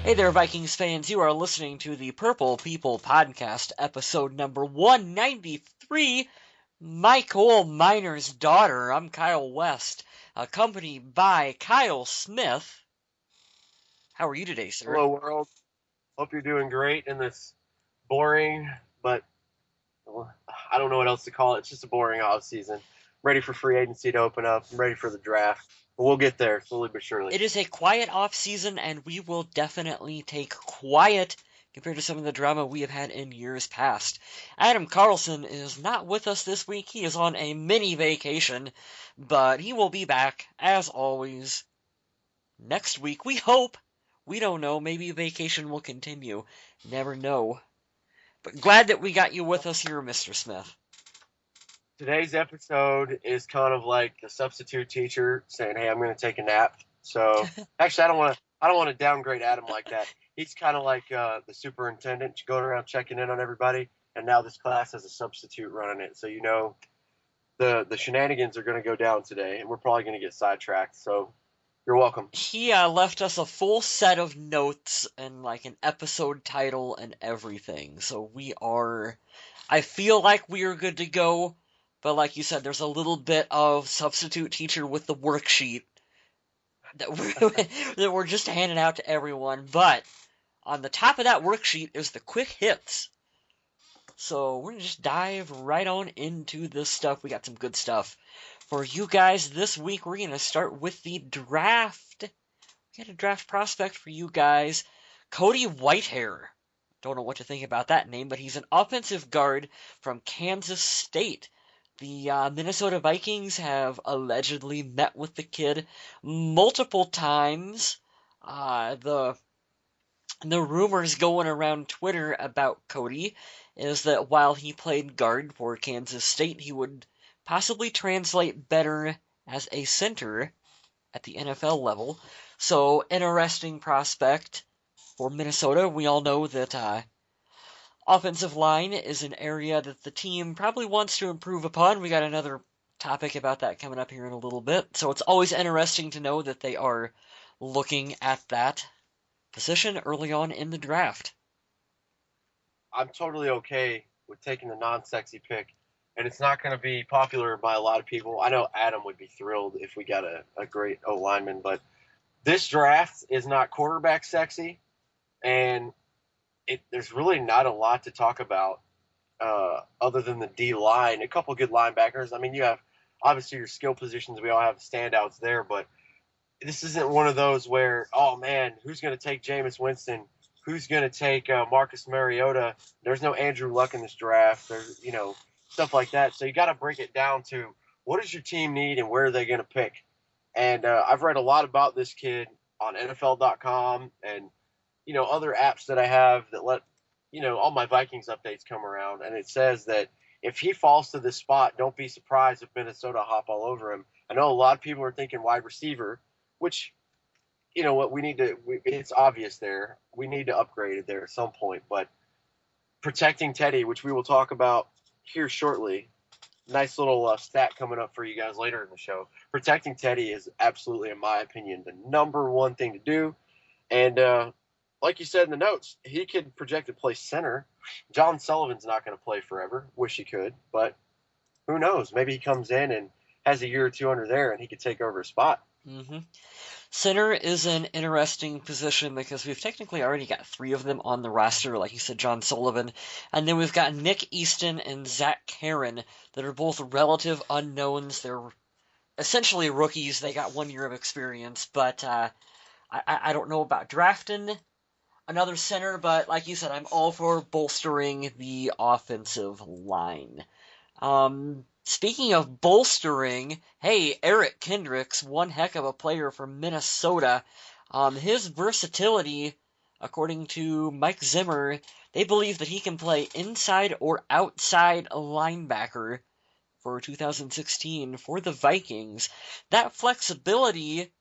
Hey there, Vikings fans. You are listening to the Purple People Podcast, episode number 193, MyCole Miner's Daughter. I'm Kyle West, accompanied by Kyle Smith. How are you today, sir? Hello, world. Hope you're doing great in this boring, but I don't know what else to call it. It's just a boring off season. Ready for free agency to open up. I'm ready for the draft. But we'll get there slowly but surely. It is a quiet off-season, and we will definitely take quiet compared to some of the drama we have had in years past. Adam Carlson is not with us this week. He is on a mini vacation, but he will be back, as always, next week. We hope. We don't know. Maybe vacation will continue. Never know. But glad that we got you with us here, Mr. Smith. Today's episode is kind of like a substitute teacher saying, "Hey, I'm going to take a nap." So actually, I don't want to downgrade Adam like that. He's kind of like the superintendent going around checking in on everybody, and now this class has a substitute running it. So the shenanigans are going to go down today, and we're probably going to get sidetracked. So you're welcome. He left us a full set of notes and like an episode title and everything. So I feel like we are good to go. But like you said, there's a little bit of substitute teacher with the worksheet that we're just handing out to everyone. But on the top of that worksheet is the quick hits. So we're going to just dive right on into this stuff. We got some good stuff for you guys this week. We're going to start with the draft. We got a draft prospect for you guys. Cody Whitehair. Don't know what to think about that name, but he's an offensive guard from Kansas State. The Minnesota Vikings have allegedly met with the kid multiple times. The rumors going around Twitter about Cody is that while he played guard for Kansas State, he would possibly translate better as a center at the NFL level. So, interesting prospect for Minnesota. We all know that offensive line is an area that the team probably wants to improve upon. We got another topic about that coming up here in a little bit. So it's always interesting to know that they are looking at that position early on in the draft. I'm totally okay with taking the non-sexy pick, and it's not going to be popular by a lot of people. I know Adam would be thrilled if we got a great O lineman, but this draft is not quarterback sexy, and there's really not a lot to talk about other than the D line. A couple good linebackers. I mean, you have obviously your skill positions. We all have standouts there, but this isn't one of those where, oh man, who's going to take Jameis Winston? Who's going to take Marcus Mariota? There's no Andrew Luck in this draft. There's stuff like that. So you got to break it down to what does your team need and where are they going to pick. And I've read a lot about this kid on NFL.com and other apps that I have that let all my Vikings updates come around, and it says that if he falls to this spot, don't be surprised if Minnesota hop all over him. I know a lot of people are thinking wide receiver, which what we need to. It's obvious there. We need to upgrade it there at some point, but protecting Teddy, which we will talk about here shortly. Nice little stat coming up for you guys later in the show. Protecting Teddy is absolutely, in my opinion, the number one thing to do, and like you said in the notes, he could project to play center. John Sullivan's not going to play forever. Wish he could, but who knows? Maybe he comes in and has a year or two under there, and he could take over a spot. Mm-hmm. Center is an interesting position because we've technically already got three of them on the roster, like you said, John Sullivan, and then we've got Nick Easton and Zach Karen that are both relative unknowns. They're essentially rookies. They got 1 year of experience, but I don't know about drafting another center, but like you said, I'm all for bolstering the offensive line. Speaking of bolstering, hey, Eric Kendricks, one heck of a player from Minnesota. His versatility, according to Mike Zimmer, they believe that he can play inside or outside linebacker for 2016 for the Vikings. That flexibility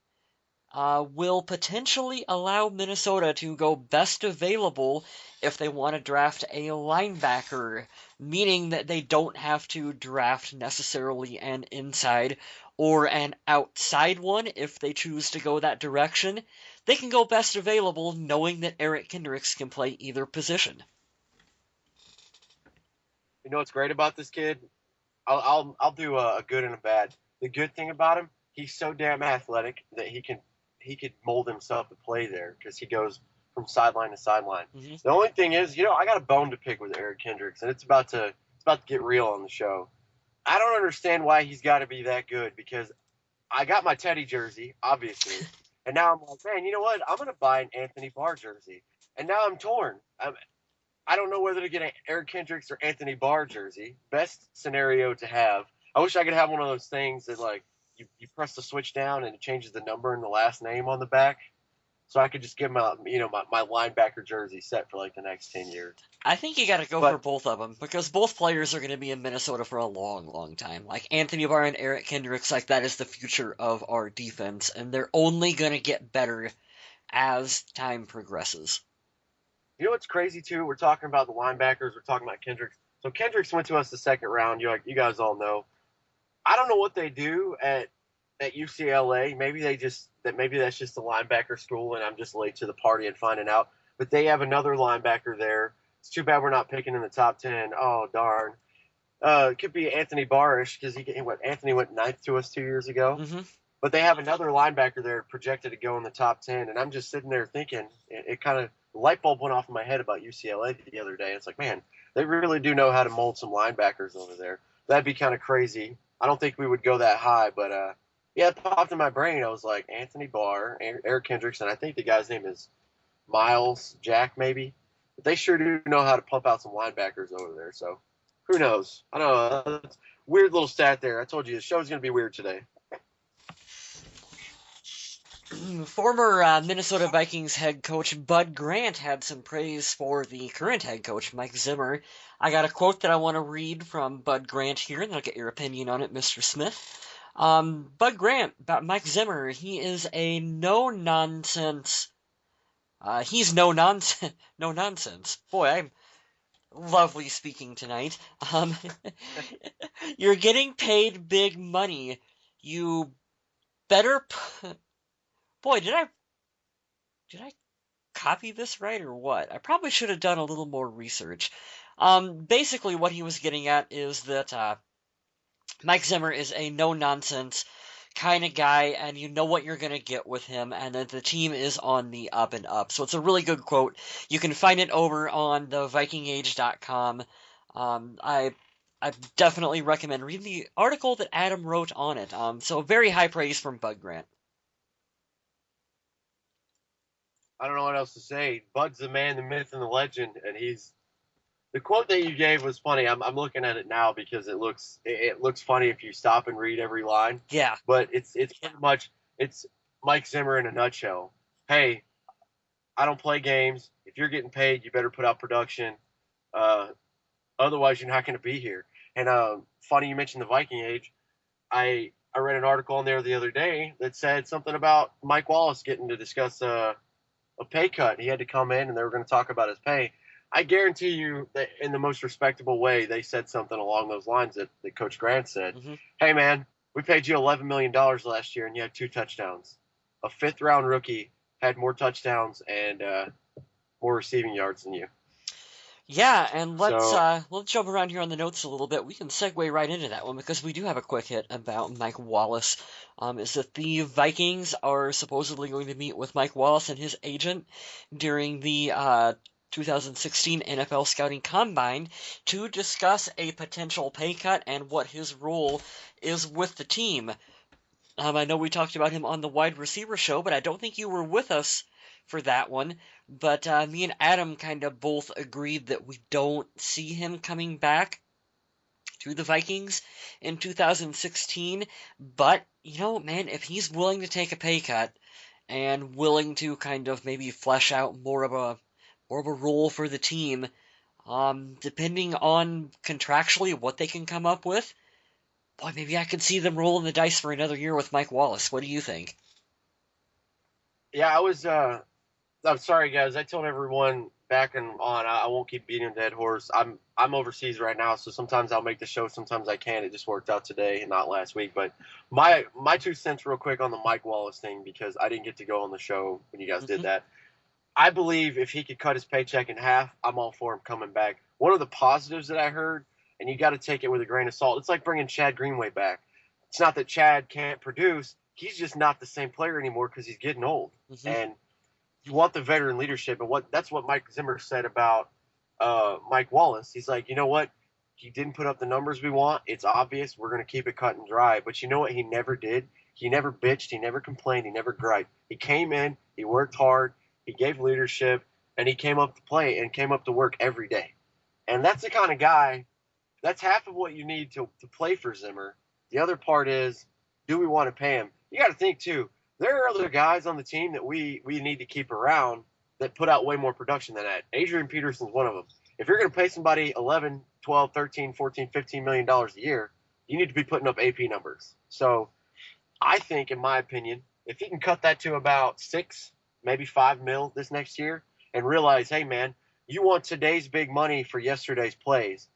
will potentially allow Minnesota to go best available if they want to draft a linebacker, meaning that they don't have to draft necessarily an inside or an outside one if they choose to go that direction. they can go best available knowing that Eric Kendricks can play either position. You know what's great about this kid? I'll do a good and a bad. The good thing about him, he's so damn athletic that he could mold himself to play there because he goes from sideline to sideline. Mm-hmm. The only thing is, I got a bone to pick with Eric Kendricks, and it's about to get real on the show. I don't understand why he's got to be that good because I got my Teddy jersey, obviously, and now I'm like, man, you know what? I'm gonna buy an Anthony Barr jersey, and now I'm torn. I don't know whether to get an Eric Kendricks or Anthony Barr jersey. Best scenario to have. I wish I could have one of those things that like you press the switch down and it changes the number and the last name on the back. So I could just get my linebacker jersey set for like the next 10 years. I think you got to go for both of them because both players are going to be in Minnesota for a long, long time. Like Anthony Barr and Eric Kendricks, like that is the future of our defense, and they're only going to get better as time progresses. You know what's crazy too? We're talking about the linebackers. We're talking about Kendricks. So Kendricks went to us the second round. You guys all know. I don't know what they do at UCLA. Maybe that's just a linebacker school, and I'm just late to the party and finding out. But they have another linebacker there. It's too bad we're not picking in the top 10. Oh darn. It could be Anthony Barrish because Anthony went ninth to us 2 years ago. Mm-hmm. But they have another linebacker there projected to go in the top 10, and I'm just sitting there thinking it kind of the light bulb went off in my head about UCLA the other day. It's like, man, they really do know how to mold some linebackers over there. That'd be kind of crazy. I don't think we would go that high, but yeah, it popped in my brain. I was like, Anthony Barr, Eric Kendricks, and I think the guy's name is Miles Jack, maybe. But they sure do know how to pump out some linebackers over there. So who knows? I don't know. Weird little stat there. I told you the show's going to be weird today. Former Minnesota Vikings head coach Bud Grant had some praise for the current head coach, Mike Zimmer. I got a quote that I want to read from Bud Grant here, and I'll get your opinion on it, Mr. Smith. Bud Grant, about Mike Zimmer, he is a no-nonsense. He's no nonsense. Boy, I'm lovely speaking tonight. You're getting paid big money. You better... Boy, did I copy this right or what? I probably should have done a little more research. Basically what he was getting at is that Mike Zimmer is a no-nonsense kind of guy, and you know what you're going to get with him, and that the team is on the up and up. So it's a really good quote. You can find it over on the vikingage.com. I definitely recommend reading the article that Adam wrote on it. So very high praise from Bud Grant. I don't know what else to say. Bud's the man, the myth, and the legend, and the quote that you gave was funny. I'm looking at it now because it looks funny if you stop and read every line. Yeah. But it's pretty much Mike Zimmer in a nutshell. Hey, I don't play games. If you're getting paid, you better put out production. Otherwise, you're not going to be here. And funny you mentioned the Viking age. I read an article on there the other day that said something about Mike Wallace getting to discuss a pay cut. He had to come in, and they were going to talk about his pay. I guarantee you that in the most respectable way, they said something along those lines that Coach Grant said. Mm-hmm. Hey, man, we paid you $11 million last year, and you had 2 touchdowns. A fifth-round rookie had more touchdowns and more receiving yards than you. Yeah, and let's jump around here on the notes a little bit. We can segue right into that one because we do have a quick hit about Mike Wallace. Is that the Vikings are supposedly going to meet with Mike Wallace and his agent during the 2016 NFL Scouting Combine to discuss a potential pay cut and what his role is with the team. I know we talked about him on the wide receiver show, but I don't think you were with us for that one. But me and Adam kind of both agreed that we don't see him coming back to the Vikings in 2016. But, man, if he's willing to take a pay cut and willing to kind of maybe flesh out more of a role for the team, depending on contractually what they can come up with, boy, maybe I could see them rolling the dice for another year with Mike Wallace. What do you think? Yeah, I was I'm sorry, guys. I told everyone back and on. I won't keep beating a dead horse. I'm overseas right now, so sometimes I'll make the show, sometimes I can't. It just worked out today and not last week. But my 2 cents, real quick, on the Mike Wallace thing, because I didn't get to go on the show when you guys did Hmm. that. I believe if he could cut his paycheck in half, I'm all for him coming back. One of the positives that I heard, and you got to take it with a grain of salt, it's like bringing Chad Greenway back. It's not that Chad can't produce; he's just not the same player anymore because he's getting old. Hmm. And you want the veteran leadership, and that's what Mike Zimmer said about Mike Wallace. He's like, you know what? He didn't put up the numbers we want. It's obvious. We're going to keep it cut and dry. But you know what? He never did. He never bitched. He never complained. He never griped. He came in. He worked hard. He gave leadership, and he came up to play and came up to work every day. And that's the kind of guy. That's half of what you need to play for Zimmer. The other part is, do we want to pay him? You got to think too. There are other guys on the team that we need to keep around that put out way more production than that. Adrian Peterson's one of them. If you're going to pay somebody 11, 12, 13, 14, $15 million a year, you need to be putting up AP numbers. So I think, in my opinion, if he can cut that to about 6, maybe 5 mil this next year, and realize, hey man, you want today's big money for yesterday's plays.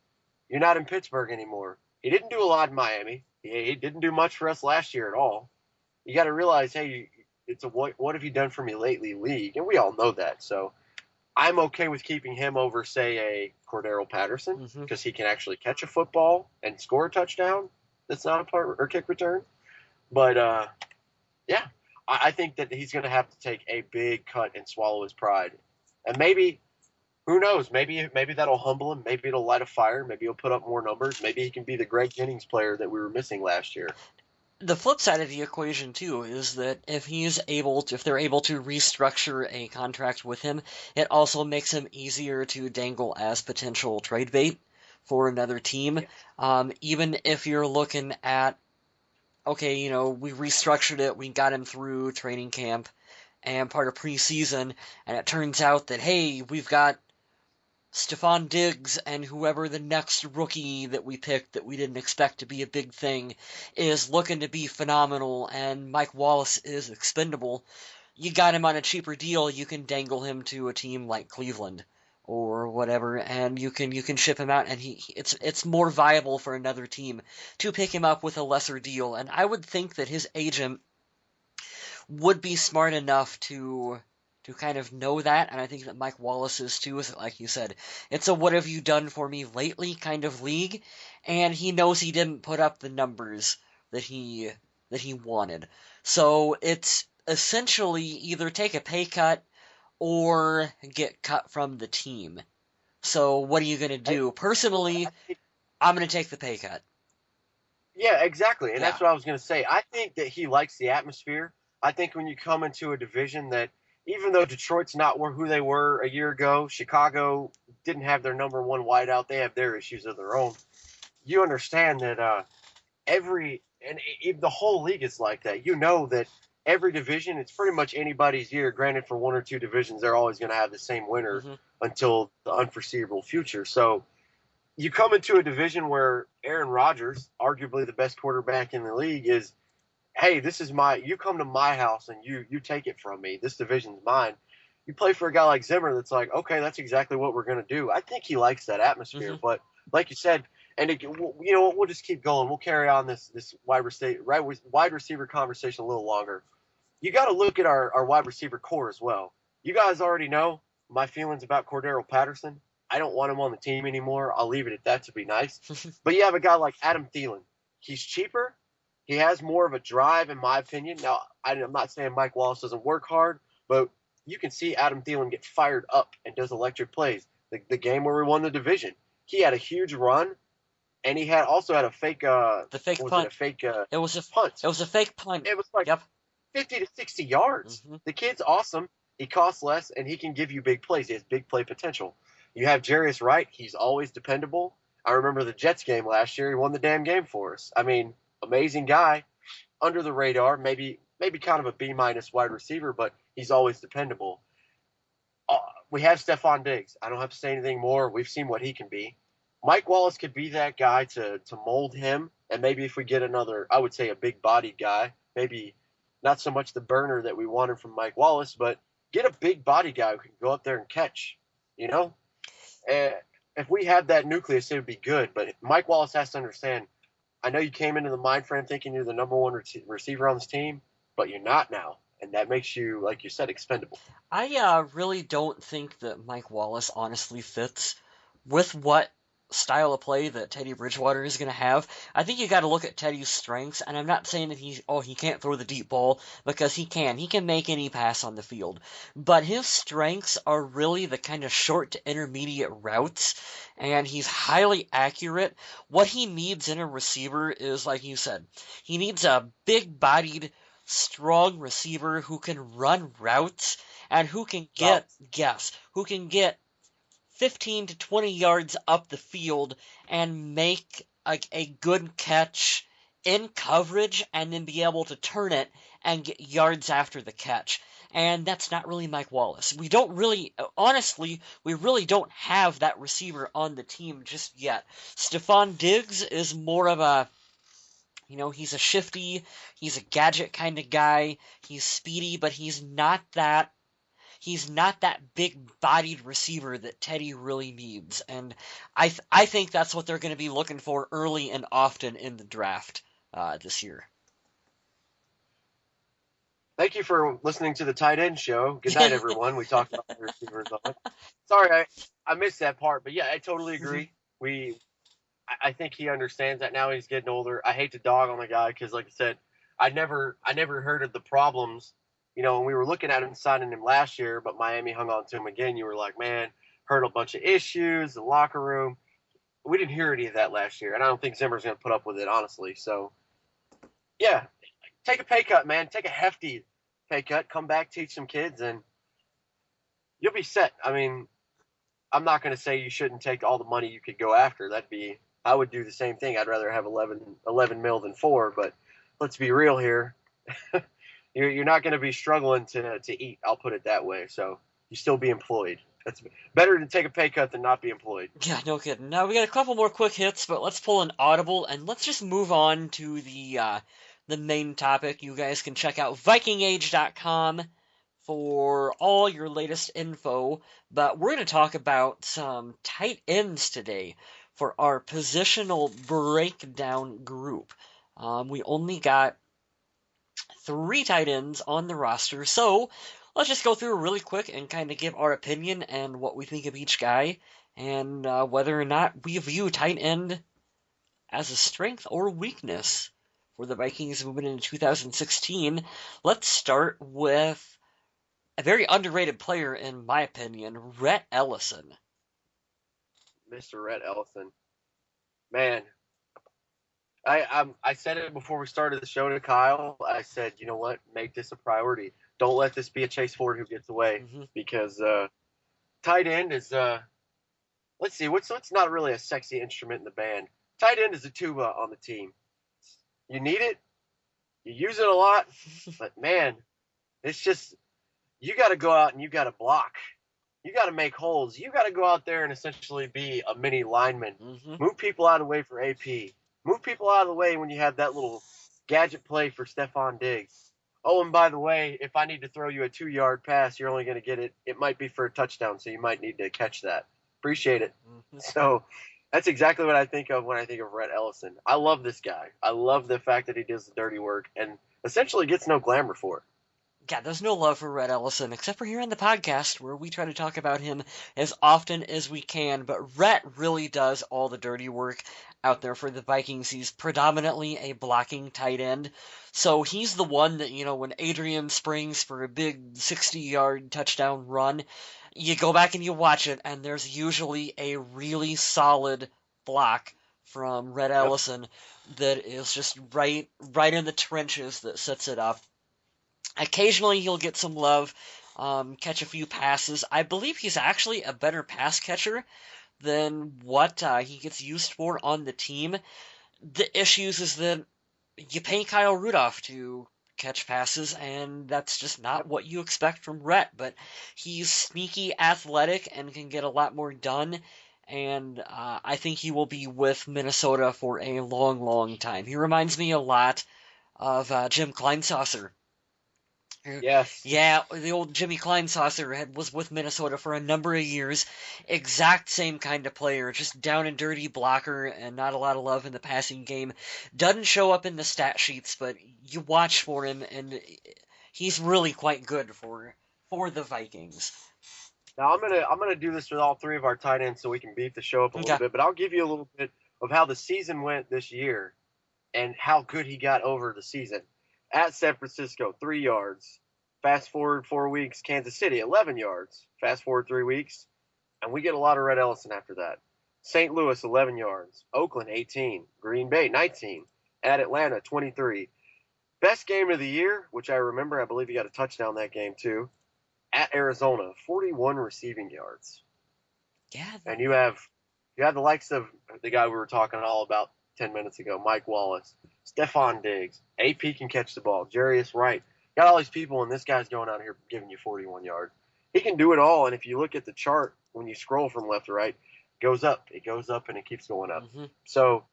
You're not in Pittsburgh anymore. He didn't do a lot in Miami. He didn't do much for us last year at all. You got to realize, hey, it's a what have you done for me lately league, and we all know that. So I'm okay with keeping him over, say, a Cordero Patterson, Hmm. because he can actually catch a football and score a touchdown. That's not a punt or kick return. But yeah, I think that he's going to have to take a big cut and swallow his pride, and maybe who knows? Maybe that'll humble him. Maybe it'll light a fire. Maybe he'll put up more numbers. Maybe he can be the Greg Jennings player that we were missing last year. The flip side of the equation too is that if they're able to restructure a contract with him, it also makes him easier to dangle as potential trade bait for another team. Yeah. Even if you're looking at, okay, we restructured it, we got him through training camp and part of preseason, and it turns out that, hey, we've got Stephon Diggs and whoever the next rookie that we picked that we didn't expect to be a big thing is looking to be phenomenal, and Mike Wallace is expendable. You got him on a cheaper deal, you can dangle him to a team like Cleveland or whatever, and you can ship him out, and it's more viable for another team to pick him up with a lesser deal. And I would think that his agent would be smart enough to kind of know that, and I think that Mike Wallace is too. Is like you said, it's a "what have you done for me lately" kind of league, and he knows he didn't put up the numbers that he wanted. So it's essentially either take a pay cut or get cut from the team. So what are you gonna I, do? Personally, I, I'm gonna take the pay cut. yeah, exactly. And Yeah. that's what I was going to say. I think that he likes the atmosphere. I think when you come into a division that, even though Detroit's not who they were a year ago, Chicago didn't have their number one wideout. They have their issues of their own. You understand that every and the whole league is like that. You know that every division, it's pretty much anybody's year. Granted, for one or two divisions, they're always going to have the same winner Hmm. until the unforeseeable future. So you come into a division where Aaron Rodgers, arguably the best quarterback in the league, is, hey, this is my. You come to my house and you take it from me. This division's mine. You play for a guy like Zimmer that's like, okay, that's exactly what we're going to do. I think he likes that atmosphere. Hmm. But like you said, and it, you know what, we'll just keep going. We'll carry on this wide receiver conversation a little longer. You got to look at our wide receiver core as well. You guys already know my feelings about Cordero Patterson. I don't want him on the team anymore. I'll leave it at that to be nice. But you have a guy like Adam Thielen. He's cheaper. He has more of a drive, in my opinion. Now, I'm not saying Mike Wallace doesn't work hard, but you can see Adam Thielen get fired up and does electric plays. The game where we won the division, he had a huge run, and he also had a fake. The fake Was it a punt. fake It was a punt? it was a fake punt. It was like Yep. 50 to 60 yards. Hmm. The kid's awesome. He costs less, and he can give you big plays. He has big play potential. You have Jarius Wright. He's always dependable. I remember the Jets game last year. He won the damn game for us. I mean, amazing guy, under the radar, maybe kind of a B minus wide receiver, but he's always dependable. Uh, we have Stephon Diggs. I don't have to say anything more. We've seen what he can be. Mike Wallace could be that guy to mold him, and maybe if we get another, I would say a big bodied guy, maybe not so much the burner that we wanted from Mike Wallace, but Get a big body guy who can go up there and catch. You know, and if we had that nucleus, it would be good. But Mike Wallace has to understand. I know you came into the mind frame thinking you're the number one receiver on this team, but you're not now, and that makes you, like you said, expendable. I really don't think that Mike Wallace honestly fits with what style of play that Teddy Bridgewater is going to have. I think you got to look at Teddy's strengths, and I'm not saying that he can't throw the deep ball, because he can. He can make any pass on the field. But his strengths are really the kind of short to intermediate routes, and he's highly accurate. What he needs in a receiver is, like you said, he needs a big-bodied, strong receiver who can run routes and who can get, Routes. who can get 15 to 20 yards up the field and make a good catch in coverage and then be able to turn it and get yards after the catch. And that's not really Mike Wallace. We don't really, honestly, we really don't have that receiver on the team just yet. Stephon Diggs is more of a, he's a shifty, he's a gadget kind of guy. He's speedy, but he's not that big-bodied receiver that Teddy really needs, and I think that's what they're going to be looking for early and often in the draft this year. Thank you for listening to the tight end show. Good night, everyone. We talked about the receivers on it. Sorry, I missed that part, but yeah, I totally agree. I think he understands that now. He's getting older. I hate to dog on the guy because, like I said, I never heard of the problems. When we were looking at him signing him last year, but Miami hung on to him again. You were like, man, heard a bunch of issues, the locker room. We didn't hear any of that last year, and I don't think Zimmer's going to put up with it, honestly. So, yeah, take a pay cut, man. Take a hefty pay cut. Come back, teach some kids, and you'll be set. I mean, I'm not going to say you shouldn't take all the money you could go after. I would do the same thing. I'd rather have 11 mil than 4, but let's be real here. You're not going to be struggling to eat. I'll put it that way. So you still be employed. That's better to take a pay cut than not be employed. Yeah, no kidding. Now we got a couple more quick hits, but let's pull an audible and let's just move on to the main topic. You guys can check out VikingAge.com for all your latest info, but we're going to talk about some tight ends today for our positional breakdown group. We only got 3 tight ends on the roster, so let's just go through really quick and kind of give our opinion and what we think of each guy, and whether or not we view tight end as a strength or weakness for the Vikings moving into 2016. Let's start with a very underrated player, in my opinion, Rhett Ellison. Mr. Rhett Ellison. Man, I said it before we started the show to Kyle. I said, you know what? Make this a priority. Don't let this be a Chase Ford who gets away, because tight end is let's see, what's not really a sexy instrument in the band. Tight end is a tuba on the team. You need it, you use it a lot, but man, it's just, you got to go out and you got to block. You got to make holes. You got to go out there and essentially be a mini lineman. Move people out of the way for AP. Move people out of the way when you have that little gadget play for Stephon Diggs. Oh, and by the way, if I need to throw you a 2-yard pass, you're only going to get it. It might be for a touchdown, so you might need to catch that. Appreciate it. So that's exactly what I think of when I think of Rhett Ellison. I love this guy. I love the fact that he does the dirty work and essentially gets no glamour for it. Yeah, there's no love for Rhett Ellison, except for here on the podcast, where we try to talk about him as often as we can, but Rhett really does all the dirty work out there for the Vikings. He's predominantly a blocking tight end, so he's the one that, when Adrian springs for a big 60-yard touchdown run, you go back and you watch it, and there's usually a really solid block from Rhett Ellison that is just right in the trenches that sets it up. Occasionally he'll get some love, catch a few passes. I believe he's actually a better pass catcher than what he gets used for on the team. The issues is that you pay Kyle Rudolph to catch passes, and that's just not what you expect from Rhett. But he's sneaky athletic and can get a lot more done, and I think he will be with Minnesota for a long, long time. He reminds me a lot of Jim Kleinsasser Yes. Yeah, the old Jimmy Kleinsasser was with Minnesota for a number of years. Exact same kind of player, just down and dirty blocker and not a lot of love in the passing game. Doesn't show up in the stat sheets, but you watch for him and he's really quite good for the Vikings. Now I'm gonna do this with all three of our tight ends so we can beef the show up a little Okay. bit. But I'll give you a little bit of how the season went this year and how good he got over the season. At San Francisco, 3 yards. Fast forward 4 weeks, Kansas City, 11 yards. Fast forward 3 weeks, and we get a lot of Red Ellison after that. St. Louis, 11 yards. Oakland, 18. Green Bay, 19. At Atlanta, 23. Best game of the year, which I remember, I believe he got a touchdown that game too. At Arizona, 41 receiving yards. Yeah. And you have the likes of the guy we were talking all about 10 minutes ago, Mike Wallace, Stephon Diggs, AP can catch the ball, Jarius Wright. Got all these people, and this guy's going out here giving you 41 yards. He can do it all, and if you look at the chart, when you scroll from left to right, it goes up, and it keeps going up. Mm-hmm. So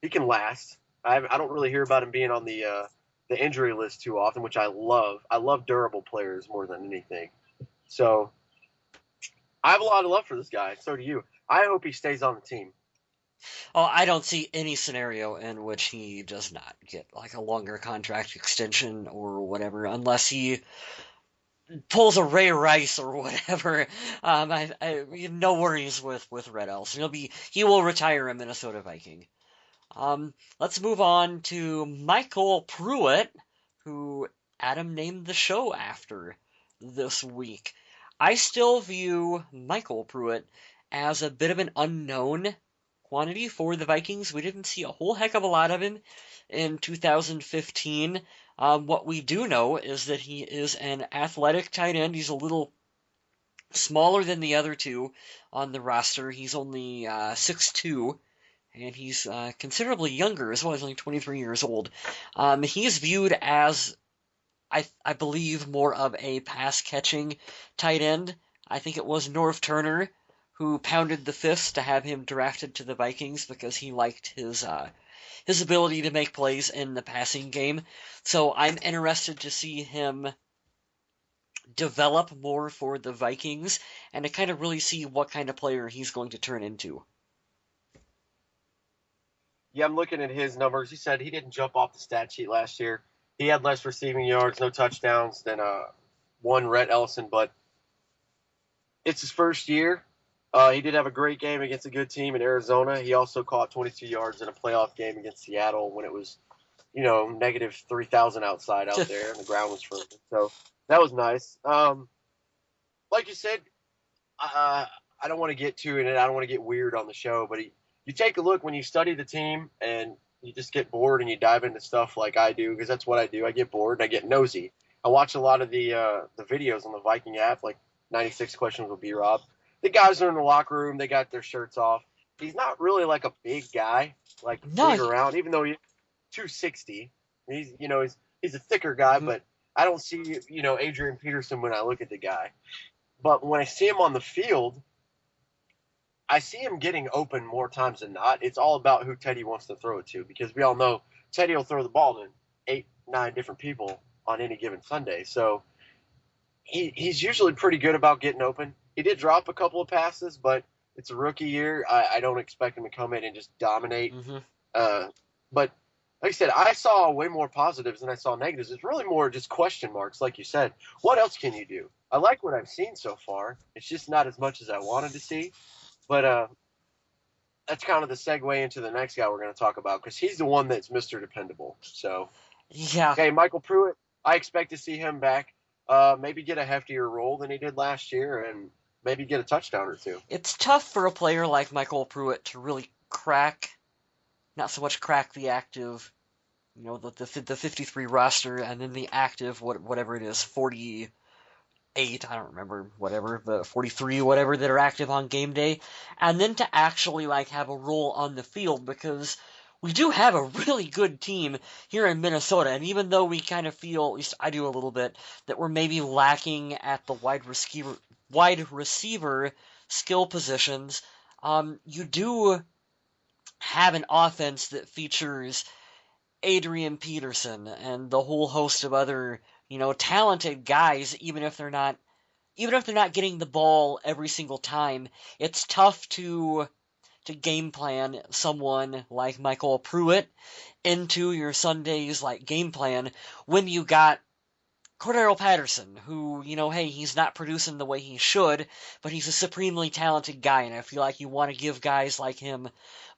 he can last. I don't really hear about him being on the injury list too often, which I love. I love durable players more than anything. So I have a lot of love for this guy. So do you. I hope he stays on the team. Oh, I don't see any scenario in which he does not get like a longer contract extension or whatever, unless he pulls a Ray Rice or whatever. I no worries with Red Elves. He will retire a Minnesota Viking. Let's move on to MyCole Pruitt, who Adam named the show after this week. I still view MyCole Pruitt as a bit of an unknown quantity for the Vikings. We didn't see a whole heck of a lot of him in 2015. What we do know is that he is an athletic tight end. He's a little smaller than the other two on the roster. He's only 6'2", and he's considerably younger as well. He's only 23 years old. He's viewed as, I believe, more of a pass-catching tight end. I think it was Norv Turner who pounded the fist to have him drafted to the Vikings because he liked his ability to make plays in the passing game. So I'm interested to see him develop more for the Vikings and to kind of really see what kind of player he's going to turn into. Yeah, I'm looking at his numbers. He said he didn't jump off the stat sheet last year. He had less receiving yards, no touchdowns than one Rhett Ellison, but it's his first year. He did have a great game against a good team in Arizona. He also caught 22 yards in a playoff game against Seattle when it was, negative 3,000 outside out there and the ground was frozen. So that was nice. Like you said, I don't want to get too in it. I don't want to get weird on the show, but you take a look when you study the team and you just get bored and you dive into stuff like I do, because that's what I do. I get bored and I get nosy. I watch a lot of the videos on the Viking app, like 96 Questions with B-Rob. The guys are in the locker room. They got their shirts off. He's not really like a big guy, like No, big around, even though he's 260. He's a thicker guy, but I don't see, Adrian Peterson when I look at the guy. But when I see him on the field, I see him getting open more times than not. It's all about who Teddy wants to throw it to, because we all know Teddy will throw the ball to 8, 9 different people on any given Sunday. So he's usually pretty good about getting open. He did drop a couple of passes, but it's a rookie year. I don't expect him to come in and just dominate. Mm-hmm. But like I said, I saw way more positives than I saw negatives. It's really more just question marks, like you said. What else can you do? I like what I've seen so far. It's just not as much as I wanted to see. But that's kind of the segue into the next guy we're going to talk about, because he's the one that's Mr. Dependable. So, Yeah. okay, MyCole Pruitt, I expect to see him back. Maybe get a heftier role than he did last year, and maybe get a touchdown or two. It's tough for a player like MyCole Pruitt to really not so much crack the active, the 53 roster, and then the active, whatever it is, 48, I don't remember, whatever, the 43, whatever, that are active on game day, and then to actually, have a role on the field, because we do have a really good team here in Minnesota, and even though we kind of feel, at least I do a little bit, that we're maybe lacking at the wide receiver skill positions, you do have an offense that features Adrian Peterson and the whole host of other talented guys, even if they're not getting the ball every single time, it's tough to game plan someone like MyCole Pruitt into your Sunday's game plan when you got Cordero Patterson, who, hey, he's not producing the way he should, but he's a supremely talented guy, and I feel like you want to give guys like him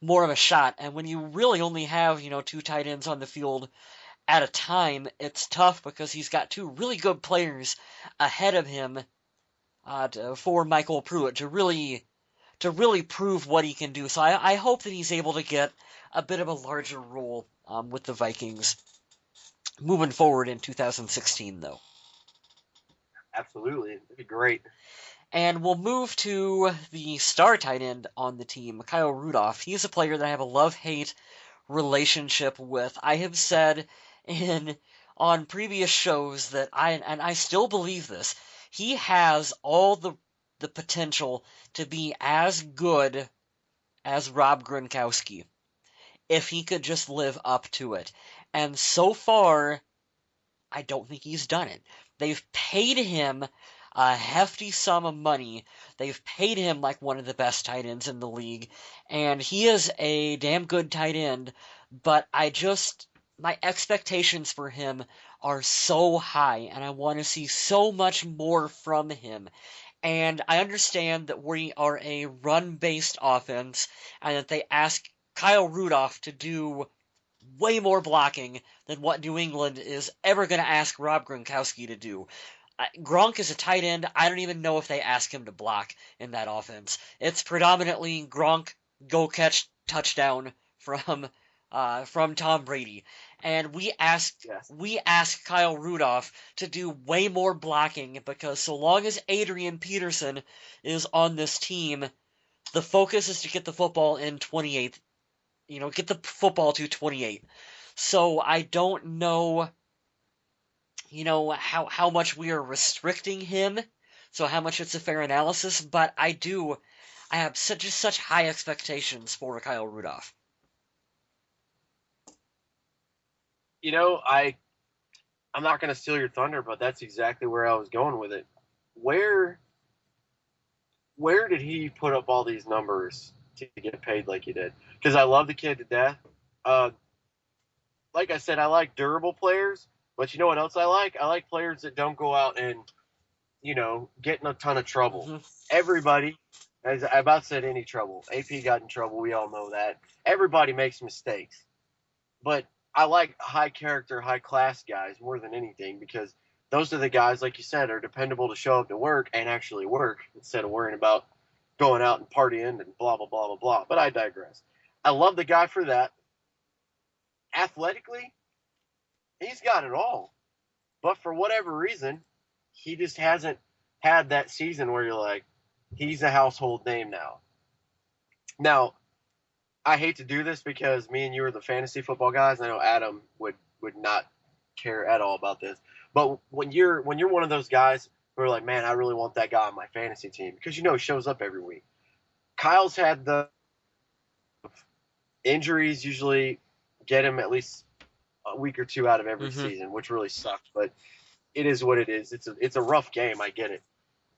more of a shot. And when you really only have, two tight ends on the field at a time, it's tough because he's got two really good players ahead of him for MyCole Pruitt to really prove what he can do. So I hope that he's able to get a bit of a larger role with the Vikings moving forward in 2016, though. Absolutely. It'd be great. And we'll move to the star tight end on the team, Kyle Rudolph. He's a player that I have a love-hate relationship with. I have said on previous shows that I still believe this. He has all the potential to be as good as Rob Gronkowski if he could just live up to it. And so far, I don't think he's done it. They've paid him a hefty sum of money. They've paid him like one of the best tight ends in the league, and he is a damn good tight end, but my expectations for him are so high, and I want to see so much more from him. And I understand that we are a run-based offense, and that they ask Kyle Rudolph to do way more blocking than what New England is ever going to ask Rob Gronkowski to do. Gronk is a tight end. I don't even know if they ask him to block in that offense. It's predominantly Gronk, go catch, touchdown from Tom Brady. And we ask Kyle Rudolph to do way more blocking because so long as Adrian Peterson is on this team, the focus is to get the football in 28. Get the football to 28. So I don't know, how much we are restricting him, so how much it's a fair analysis, but I have such high expectations for Kyle Rudolph. I'm not going to steal your thunder, but that's exactly where I was going with it. Where did he put up all these numbers to get paid like he did? Because I love the kid to death. Like I said, I like durable players, but you know what else I like? I like players that don't go out and, get in a ton of trouble. Mm-hmm. Everybody, as I about said, any trouble. AP got in trouble. We all know that. Everybody makes mistakes. But I like high character, high class guys more than anything because those are the guys, like you said, are dependable to show up to work and actually work instead of worrying about going out and partying and blah, blah, blah, blah, blah. But I digress. I love the guy for that. Athletically, he's got it all. But for whatever reason, he just hasn't had that season where you're like, he's a household name now. Now, I hate to do this because me and you are the fantasy football guys. I know Adam would not care at all about this. But when you're one of those guys who are like, man, I really want that guy on my fantasy team because he shows up every week. Kyle's had the injuries usually get him at least a week or two out of every season, which really sucks. But it is what it is. It's a rough game. I get it.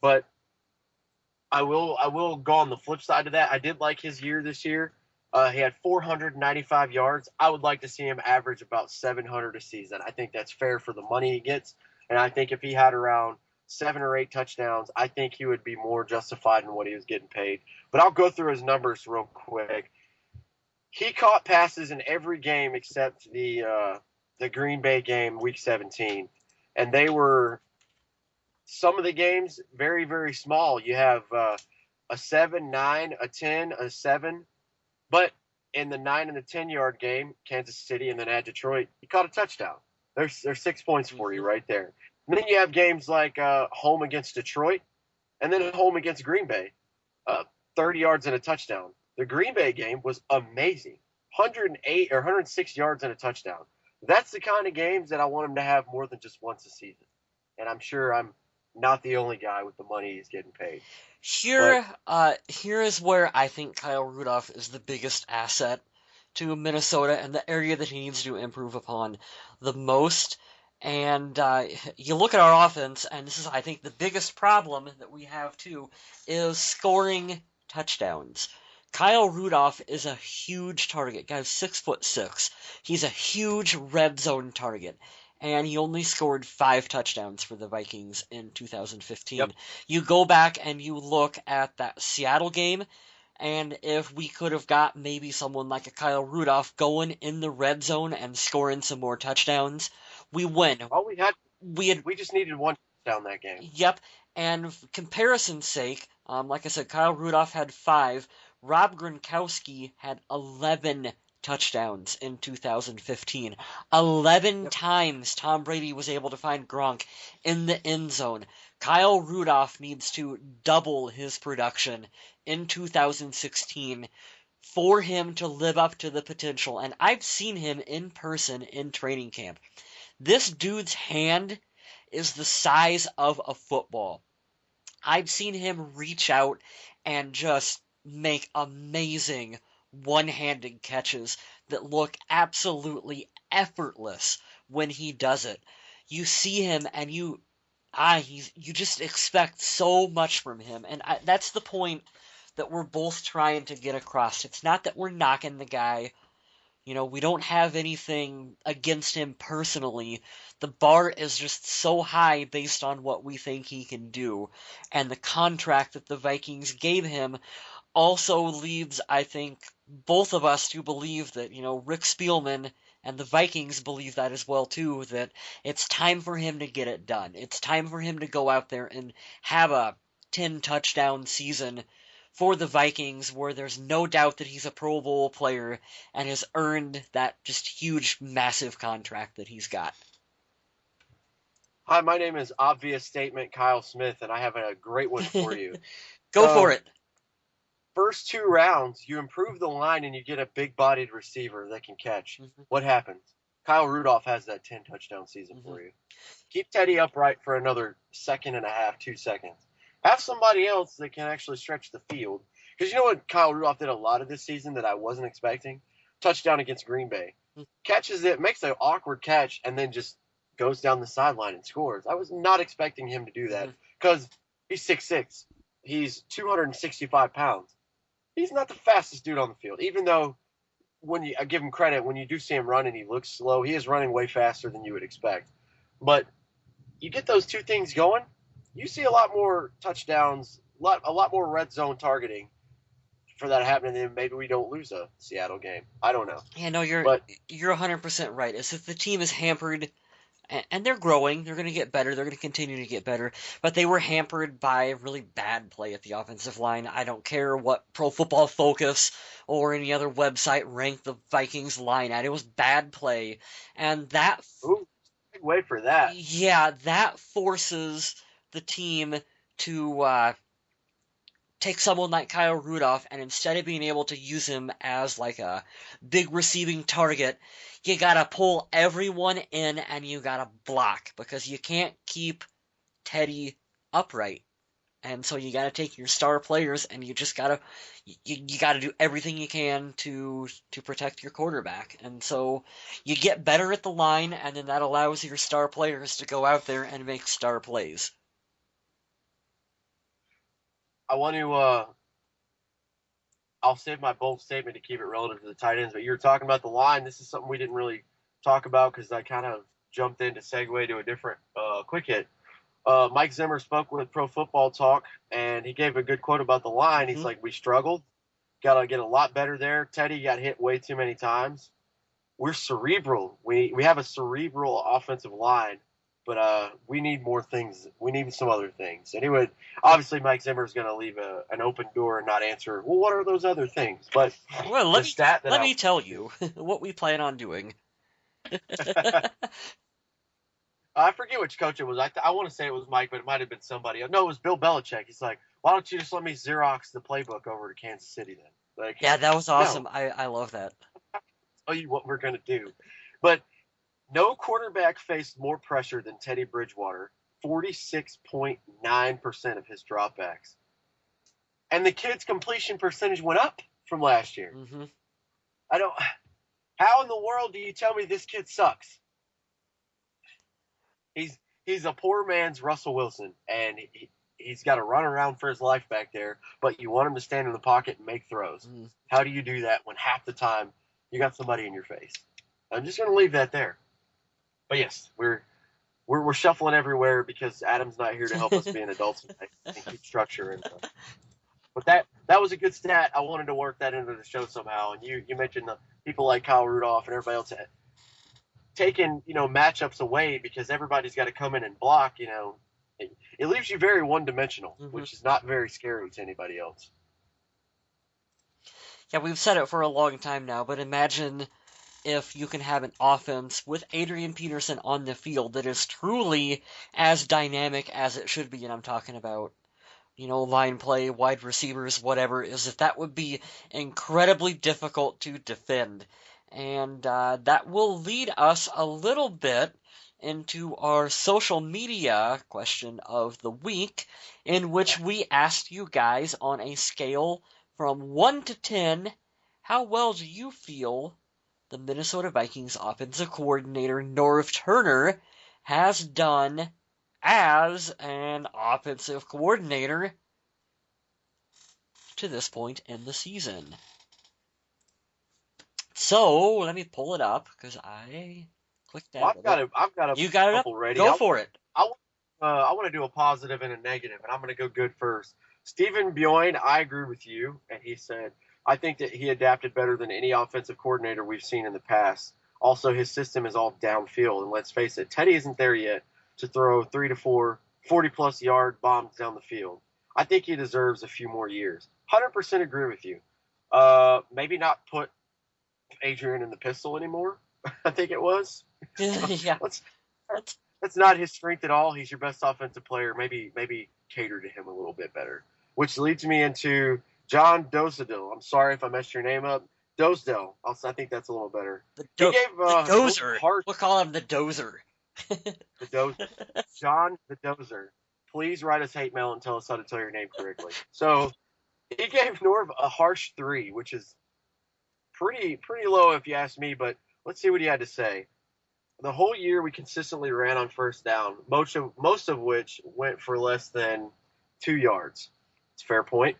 But I will go on the flip side of that. I did like his year this year. He had 495 yards. I would like to see him average about 700 a season. I think that's fair for the money he gets. And I think if he had around 7 or 8 touchdowns, I think he would be more justified in what he was getting paid. But I'll go through his numbers real quick. He caught passes in every game except the Green Bay game, Week 17. And they were some of the games very, very small. You have a 7, 9, a 10, a 7. But in the 9 and the 10-yard game, Kansas City and then at Detroit, he caught a touchdown. There's 6 points for you right there. And then you have games like home against Detroit and then home against Green Bay, 30 yards and a touchdown. The Green Bay game was amazing, 108 or 106 yards and a touchdown. That's the kind of games that I want him to have more than just once a season. And I'm sure I'm not the only guy with the money he's getting paid. Here is where I think Kyle Rudolph is the biggest asset to Minnesota and the area that he needs to improve upon the most. And you look at our offense, and this is, I think, the biggest problem that we have too, is scoring touchdowns. Kyle Rudolph is a huge target. Guy's 6'6". He's a huge red zone target. And he only scored 5 touchdowns for the Vikings in 2015. Yep. You go back and you look at that Seattle game, and if we could have got maybe someone like a Kyle Rudolph going in the red zone and scoring some more touchdowns, we win. All we had, We we just needed one touchdown that game. Yep. And for comparison's sake, like I said, Kyle Rudolph had 5. Rob Gronkowski had 11 touchdowns in 2015. 11 Yep. times Tom Brady was able to find Gronk in the end zone. Kyle Rudolph needs to double his production in 2016 for him to live up to the potential. And I've seen him in person in training camp. This dude's hand is the size of a football. I've seen him reach out and just make amazing one-handed catches that look absolutely effortless when he does it. You see him and you just expect so much from him, and that's the point that we're both trying to get across. It's not that we're knocking the guy. We don't have anything against him personally. The bar is just so high based on what we think he can do. And the contract that the Vikings gave him also leads, I think, both of us to believe that, Rick Spielman and the Vikings believe that as well, too, that it's time for him to get it done. It's time for him to go out there and have a 10-touchdown season for the Vikings, where there's no doubt that he's a Pro Bowl player and has earned that just huge, massive contract that he's got. Hi, my name is Obvious Statement Kyle Smith, and I have a great one for you. Go for it. First 2 rounds, you improve the line and you get a big-bodied receiver that can catch. Mm-hmm. What happens? Kyle Rudolph has that 10-touchdown season for you. Keep Teddy upright for another second and a half, 2 seconds. Have somebody else that can actually stretch the field. Because you know what Kyle Rudolph did a lot of this season that I wasn't expecting? Touchdown against Green Bay. Catches it, makes an awkward catch, and then just goes down the sideline and scores. I was not expecting him to do that because he's 6'6". He's 265 pounds. He's not the fastest dude on the field, even though I give him credit, when you do see him run and he looks slow, he is running way faster than you would expect. But you get those 2 things going, you see a lot more touchdowns, a lot more red zone targeting for that happening, then maybe we don't lose a Seattle game. I don't know. Yeah, no, you're 100% right. It's if the team is hampered, and they're growing, they're going to get better, they're going to continue to get better, but they were hampered by really bad play at the offensive line. I don't care what Pro Football Focus or any other website ranked the Vikings line at. It was bad play, and that... Ooh, big way for that. Yeah, that forces the team to take someone like Kyle Rudolph, and instead of being able to use him as like a big receiving target, you gotta pull everyone in and you gotta block, because you can't keep Teddy upright. And so you gotta take your star players and you just gotta you gotta do everything you can to protect your quarterback. And so you get better at the line, and then that allows your star players to go out there and make star plays. I want to I'll save my bold statement to keep it relative to the tight ends, but you were talking about the line. This is something we didn't really talk about because I kind of jumped in to segue to a different quick hit. Mike Zimmer spoke with Pro Football Talk, and he gave a good quote about the line. He's like, we struggled. Got to get a lot better there. Teddy got hit way too many times. We're cerebral. We have a cerebral offensive line, but we need more things. We need some other things. Anyway, obviously Mike Zimmer is going to leave an open door and not answer, well, what are those other things? But well, let me tell you what we plan on doing. I forget which coach it was. I want to say it was Mike, but it might have been somebody. No, it was Bill Belichick. He's like, why don't you just let me Xerox the playbook over to Kansas City then? Like, yeah, that was awesome. No. I love that. I'll tell you what we're going to do. But no quarterback faced more pressure than Teddy Bridgewater, 46.9% of his dropbacks. And the kid's completion percentage went up from last year. Mm-hmm. How in the world do you tell me this kid sucks? He's he's a poor man's Russell Wilson, and he's got to run around for his life back there. But you want him to stand in the pocket and make throws. Mm. How do you do that when half the time you got somebody in your face? I'm just going to leave that there. But yes, we're shuffling everywhere because Adam's not here to help us be an adults and keep structure. And but that was a good stat. I wanted to work that into the show somehow. And you mentioned the people like Kyle Rudolph and everybody else taking matchups away because everybody's got to come in and block. It leaves you very one dimensional, Mm-hmm. which is not very scary to anybody else. Yeah, we've said it for a long time now, but imagine if you can have an offense with Adrian Peterson on the field that is truly as dynamic as it should be, and I'm talking about, line play, wide receivers, whatever, is if that would be incredibly difficult to defend. And that will lead us a little bit into our social media question of the week, in which we asked you guys on a scale from 1 to 10, how well do you feel the Minnesota Vikings offensive coordinator Norv Turner has done as an offensive coordinator to this point in the season? So let me pull it up because I clicked that. Well, I've got a You got it up? couple ready. Go for it. I want to do a positive and a negative, and I'm going to go good first. Stephen Bjoin, I agree with you, and he said, I think that he adapted better than any offensive coordinator we've seen in the past. Also, his system is all downfield, and let's face it, Teddy isn't there yet to throw 3 to 4 40-plus yard bombs down the field. I think he deserves a few more years. 100% agree with you. Maybe not put Adrian in the pistol anymore, I think it was. Yeah. That's not his strength at all. He's your best offensive player. Maybe cater to him a little bit better. Which leads me into John Dosadil. I'm sorry if I messed your name up. Dosdell. I think that's a little better. The Dozer. We'll call him the Dozer. The Dozer. John the Dozer. Please write us hate mail and tell us how to tell your name correctly. So he gave Norv a harsh 3, which is pretty low if you ask me. But let's see what he had to say. The whole year we consistently ran on first down, most of which went for less than 2 yards. It's a fair point.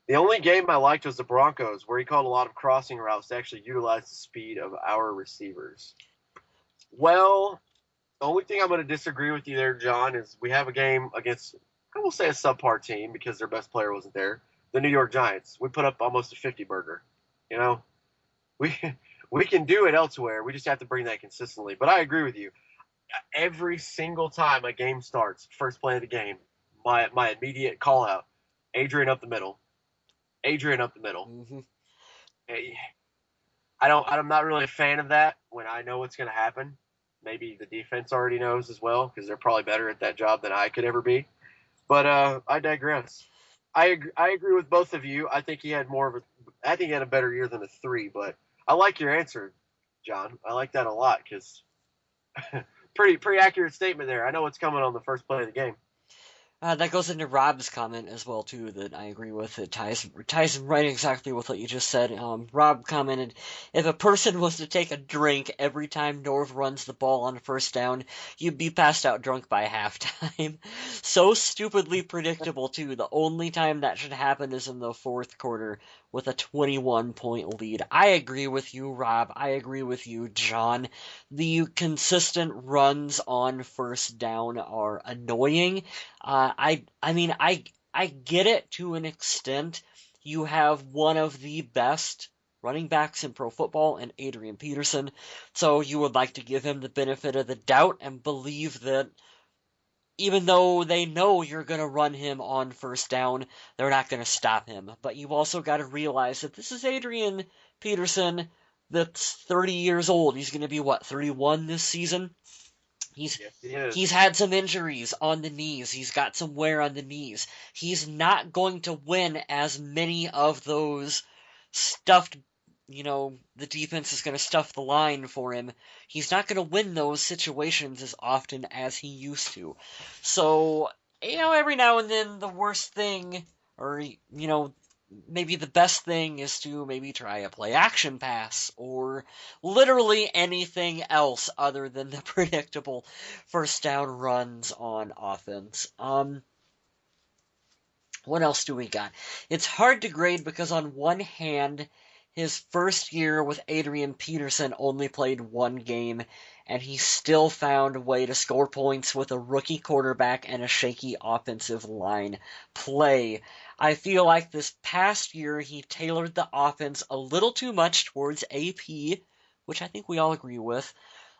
The only game I liked was the Broncos, where he called a lot of crossing routes to actually utilize the speed of our receivers. Well, the only thing I'm going to disagree with you there, John, is we have a game against, I will say a subpar team because their best player wasn't there, the New York Giants. We put up almost a 50-burger. We can do it elsewhere. We just have to bring that consistently. But I agree with you. Every single time a game starts, first play of the game, my immediate call out, Adrian up the middle. Adrian up the middle. Mm-hmm. I'm not really a fan of that when I know what's going to happen. Maybe the defense already knows as well because they're probably better at that job than I could ever be. But I digress. I agree with both of you. I think he had a better year than a 3, but I like your answer, John. I like that a lot because pretty accurate statement there. I know what's coming on the first play of the game. That goes into Rob's comment as well too. That I agree with. It ties right exactly with what you just said. Rob commented, "If a person was to take a drink every time Norv runs the ball on first down, you'd be passed out drunk by halftime." So stupidly predictable too. The only time that should happen is in the fourth quarter with a 21-point lead. I agree with you, Rob. I agree with you, John. The consistent runs on first down are annoying. I mean, I get it to an extent. You have one of the best running backs in pro football in Adrian Peterson, so you would like to give him the benefit of the doubt and believe that even though they know you're going to run him on first down, they're not going to stop him. But you've also got to realize that this is Adrian Peterson that's 30 years old. He's going to be, 31 this season? He's had some injuries on the knees. He's got some wear on the knees. He's not going to win as many of those stuffed, the defense is going to stuff the line for him. He's not going to win those situations as often as he used to. So, every now and then the worst thing, or, maybe the best thing is to maybe try a play action pass or literally anything else other than the predictable first down runs on offense. What else do we got? It's hard to grade because on one hand, his first year with Adrian Peterson only played one game, and he still found a way to score points with a rookie quarterback and a shaky offensive line play. I feel like this past year he tailored the offense a little too much towards AP, which I think we all agree with,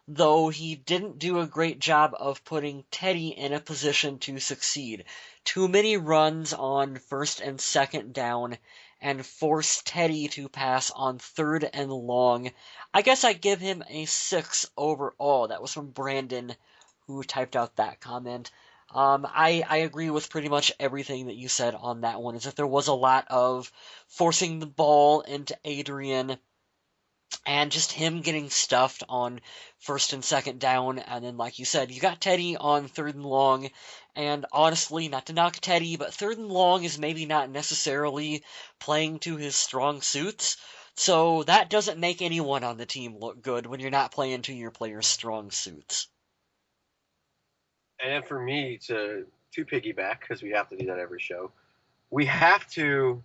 though he didn't do a great job of putting Teddy in a position to succeed. Too many runs on first and second down, and forced Teddy to pass on third and long. I guess I give him a 6 overall. That was from Brandon, who typed out that comment. I agree with pretty much everything that you said on that one, is that there was a lot of forcing the ball into Adrian, and just him getting stuffed on first and second down. And then, like you said, you got Teddy on third and long. And honestly, not to knock Teddy, but third and long is maybe not necessarily playing to his strong suits. So that doesn't make anyone on the team look good when you're not playing to your players' strong suits. And then for me to piggyback, because we have to do that every show, we have to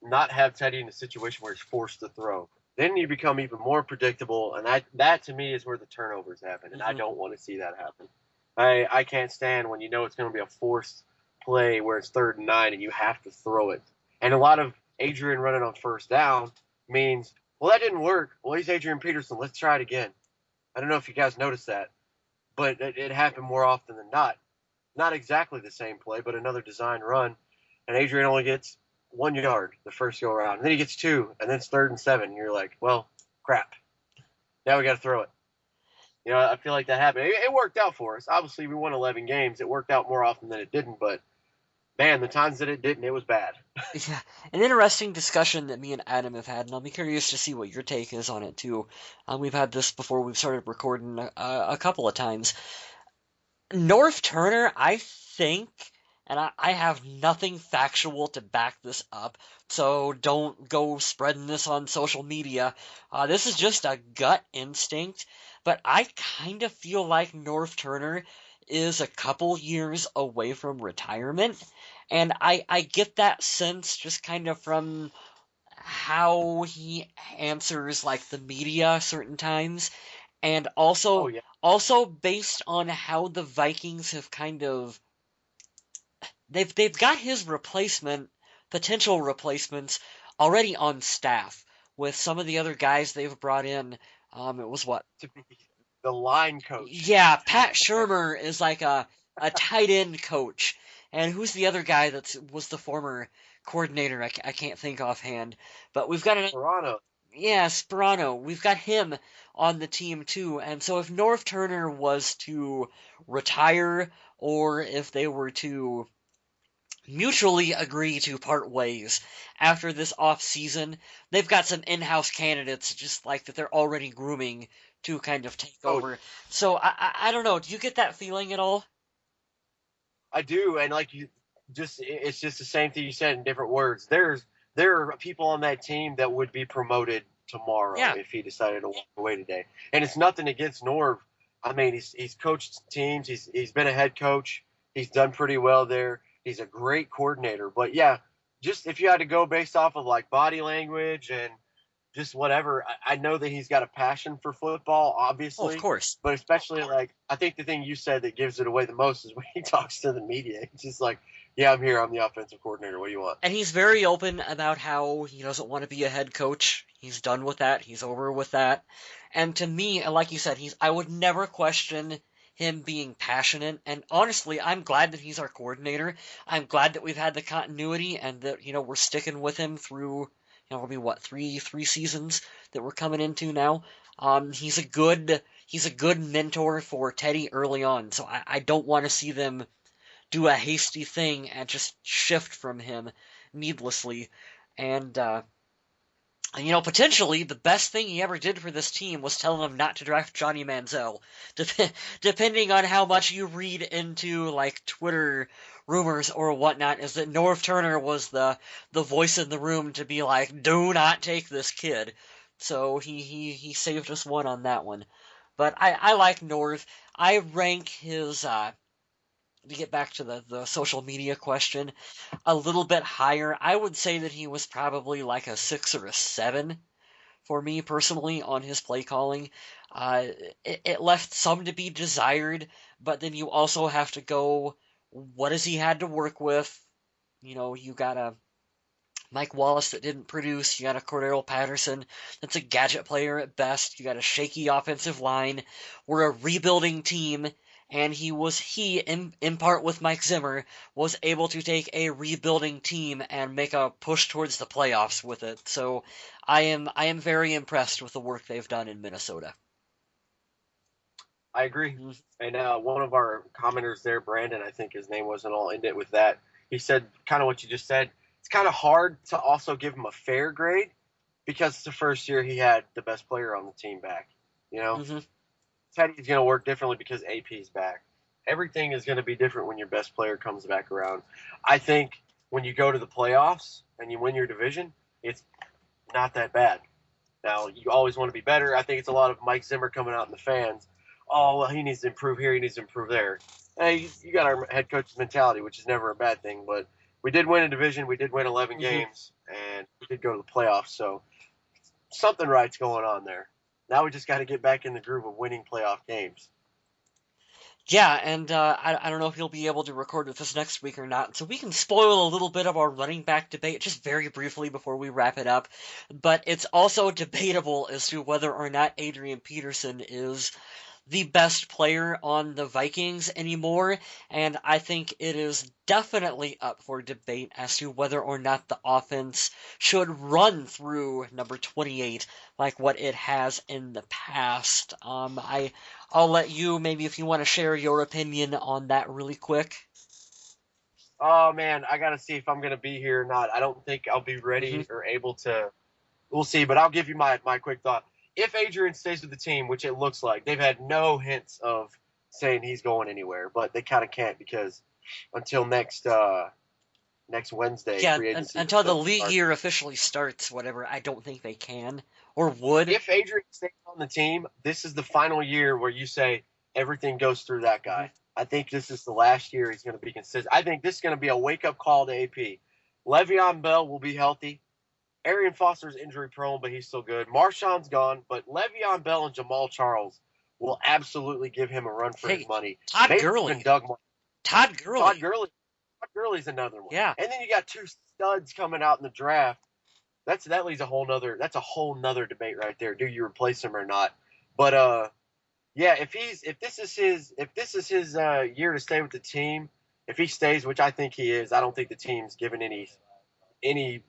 not have Teddy in a situation where he's forced to throw. Then you become even more predictable, and that to me is where the turnovers happen, and I don't want to see that happen. I can't stand when you know it's going to be a forced play where it's 3rd and 9 and you have to throw it. And a lot of Adrian running on first down means, well, that didn't work. Well, he's Adrian Peterson. Let's try it again. I don't know if you guys noticed that, but it happened more often than not. Not exactly the same play, but another design run, and Adrian only gets 1 yard the first go around, and then he gets 2, and then it's 3rd and 7. And you're like, well, crap. Now we got to throw it. You know, I feel like that happened. It worked out for us. Obviously, we won 11 games. It worked out more often than it didn't, but man, the times that it didn't, it was bad. Yeah, an interesting discussion that me and Adam have had, and I'll be curious to see what your take is on it too. We've had this before we've started recording a couple of times. North Turner, I think, and I have nothing factual to back this up, so don't go spreading this on social media. This is just a gut instinct, but I kind of feel like North Turner is a couple years away from retirement, and I get that sense just kind of from how he answers like the media certain times, and Oh, also yeah. also based on how the Vikings have kind of they've got his potential replacements already on staff with some of the other guys they've brought in. It was what? To be the line coach. Yeah, Pat Shermer is like a tight end coach, and who's the other guy that was the former coordinator? I can't think offhand, but we've got an Toronto. yeah, Sperano. We've got him on the team too. And so if North Turner was to retire or if they were to mutually agree to part ways after this off season, they've got some in-house candidates just like that they're already grooming to kind of take Oh, over. So I don't know. Do you get that feeling at all? I do, and like it's just the same thing you said in different words. There are people on that team that would be promoted tomorrow Yeah. if he decided to walk away today. And it's nothing against Norv. I mean, he's coached teams. He's been a head coach. He's done pretty well there. He's a great coordinator. But yeah, just if you had to go based off of like body language and just whatever. I know that he's got a passion for football, Oh, of obviously, course. but especially like I think the thing you said that gives it away the most is when he talks to the media. He's just like, "Yeah, I'm here. I'm the offensive coordinator. What do you want?" And he's very open about how he doesn't want to be a head coach. He's done with that. He's over with that. And to me, like you said, I would never question him being passionate. And honestly, I'm glad that he's our coordinator. I'm glad that we've had the continuity and that, we're sticking with him through, it'll be what, three seasons that we're coming into now. He's a good mentor for Teddy early on. So I don't want to see them do a hasty thing and just shift from him needlessly. And, potentially the best thing he ever did for this team was telling them not to draft Johnny Manziel. Depending on how much you read into, like, Twitter rumors or whatnot is that Norv Turner was the voice in the room to be like, do not take this kid. So he saved us one on that one. But I like Norv. I rank his to get back to the social media question, a little bit higher. I would say that he was probably like a 6 or a 7 for me personally on his play calling. Uh, it left some to be desired, but then you also have to go, what has he had to work with? You know, you got a Mike Wallace that didn't produce. You got a Cordero Patterson that's a gadget player at best. You got a shaky offensive line. We're a rebuilding team, and he in part with Mike Zimmer was able to take a rebuilding team and make a push towards the playoffs with it. So I am very impressed with the work they've done in Minnesota. I agree. Mm-hmm. And one of our commenters there, Brandon, I think his name was, and I'll end it with that. He said kind of what you just said. It's kind of hard to also give him a fair grade because it's the first year he had the best player on the team back. You know, Mm-hmm. Teddy's going to work differently because AP's back. Everything is going to be different when your best player comes back around. I think when you go to the playoffs and you win your division, it's not that bad. Now, you always want to be better. I think it's a lot of Mike Zimmer coming out in the fans. Oh, well, he needs to improve here. He needs to improve there. Hey, you got our head coach's mentality, which is never a bad thing. But we did win a division. We did win 11 Mm-hmm. games, and we did go to the playoffs. So something right's going on there. Now we just got to get back in the groove of winning playoff games. Yeah, and I don't know if you'll be able to record with us next week or not, so we can spoil a little bit of our running back debate just very briefly before we wrap it up. But it's also debatable as to whether or not Adrian Peterson is the best player on the Vikings anymore, and I think it is definitely up for debate as to whether or not the offense should run through number 28 like what it has in the past. I'll let you, maybe if you want to share your opinion on that really quick. Oh, man, I got to see if I'm going to be here or not. I don't think I'll be Hmm. ready or able to. We'll see, but I'll give you my quick thought. If Adrian stays with the team, which it looks like, they've had no hints of saying he's going anywhere, but they kind of can't because until next Wednesday, Yeah, free agency until the doesn't league start. year officially starts, whatever, I don't think they can or would. If Adrian stays on the team, this is the final year where you say everything goes through that Hmm. guy. I think this is the last year he's going to be consistent. I think this is going to be a wake up call to AP. Le'Veon Bell will be healthy. Arian Foster's injury prone, but he's still good. Marshawn's gone, but Le'Veon Bell and Jamal Charles will absolutely give him a run for his Hey, money. Todd Maybe even Gurley. Doug. Todd Todd Gurley. Gurley. Todd Gurley's another one. Yeah. And then you got two studs coming out in the draft. That leads a whole nother. That's a whole nother debate right there. Do you replace him or not? But yeah, if this is his year to stay with the team, if he stays, which I think he is, I don't think the team's given any